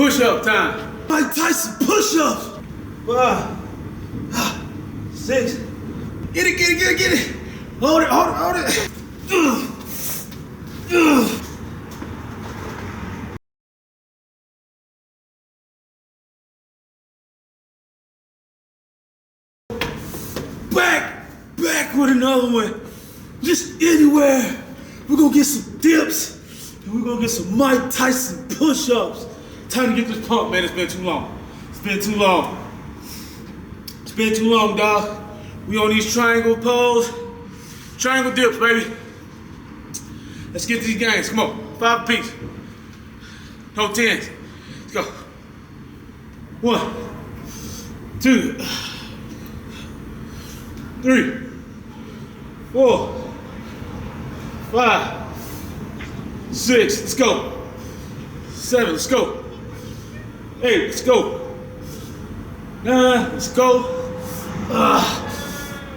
Push-up time. Mike Tyson push-ups. 5, 6. Get it. Hold it. Back with another one. Just anywhere. We're gonna get some dips and we're gonna get some Mike Tyson push-ups. Time to get this pump, man. It's been too long. It's been too long, dog. We on these triangle pose. Triangle dips, baby. Let's get these games. Come on. 5 apiece. No 10s. Let's go. 1, 2, 3, 4, 5, 6. Let's go. 7. Let's go. 8. Let's go. 9. Let's go.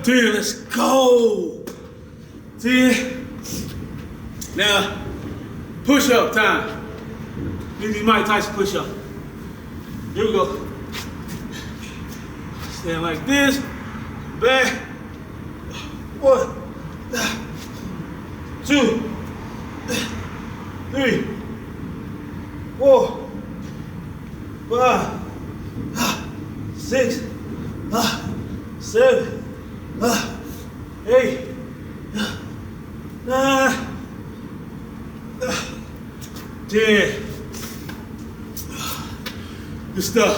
10. Let's go. 10. Now, push-up time. These Mike Tyson push-up. Here we go. Stand like this. Back. 1, 2, 3, 4, 5, 6, 7, 8, 9, 10. Good stuff.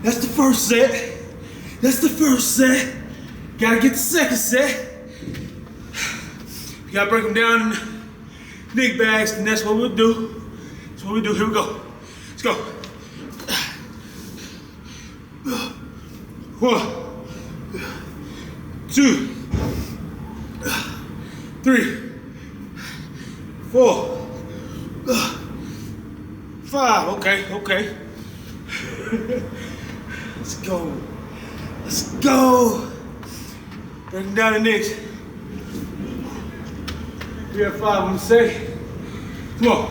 That's the first set. Gotta get the second set. You gotta break them down in big bags, and that's what we'll do. Here we go. Let's go. 1, 2, 3, 4, 5. Okay. Let's go. Break them down the next. We have 5 on the set. Come on.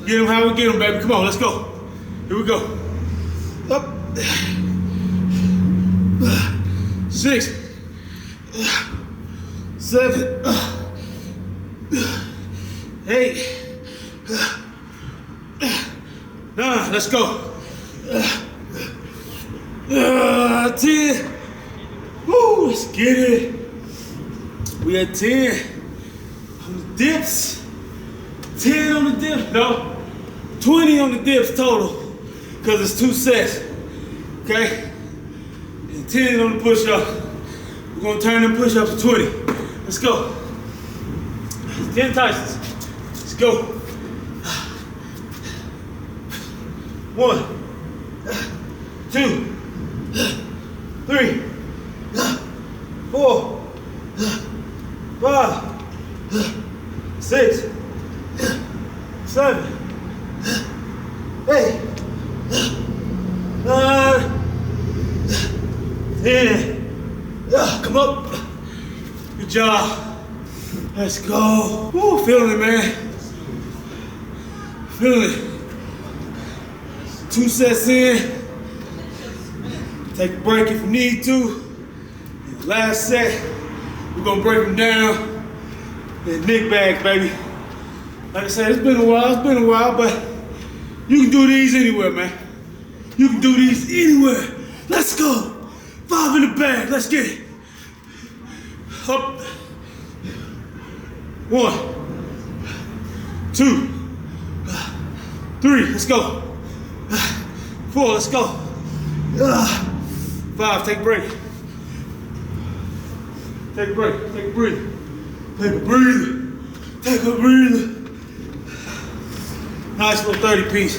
Get them how we get them, baby. Come on, let's go. Here we go. Up. 6, 7, 8, 9. Let's go. 10. Woo, let's get it. We at 10 on the dips. 10 on the dips. No, 20 on the dips total, because it's 2 sets. Okay? And 10 on the push-up. We're gonna turn them push-ups to 20. Let's go. 10 Tysons. Let's go. 1, 2, 3, 4, 5, 6, 7, 8, 9, 10. Come up. Good job. Let's go. Woo, feeling it, man. Feeling it. 2 sets in. Take a break if you need to. Last set, we're gonna break them down in big bags, baby. Like I said, it's been a while, but you can do these anywhere, man. You can do these anywhere. Let's go. 5 in the bag, let's get it. Up. 1, 2, 3, let's go. 4, let's go. 5, take a break. Take a break, take a breather. Take a breather. Nice little 30 piece.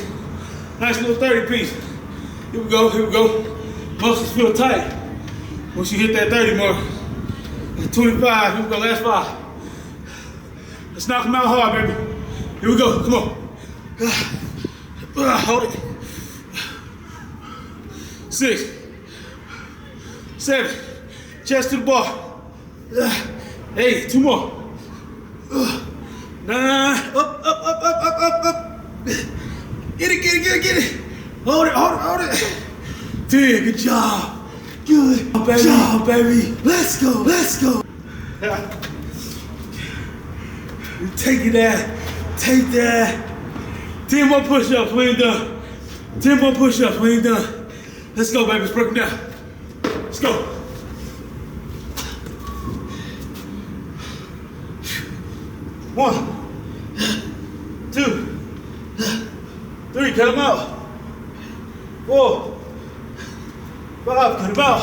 Here we go. Muscles feel tight. Once you hit that 30 mark, at 25, here we go, last 5. Let's knock them out hard, baby. Here we go, come on. Hold it. 6, 7, chest to the bar. Hey, 2 more. 9. Up. Get it. Hold it. 10. Good job. Good job, baby. Let's go. Take that. 10 more push-ups, we ain't done. 10 more push-ups, we ain't done. Let's go, baby, let's break them down. Let's go. 1, 2, 3, cut them out. 4, 5, cut them out.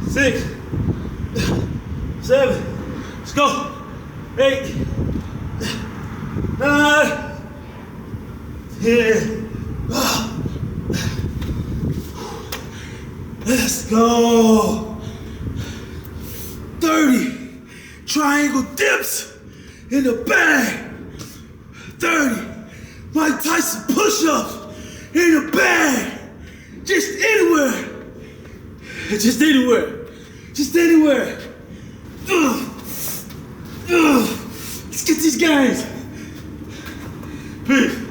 6, 7, let's go. 8, 9, 10. Let's go. 30 triangle dips in the bag. 30 Mike Tyson push-ups in the bag. Just anywhere. Let's get these guys. Peace.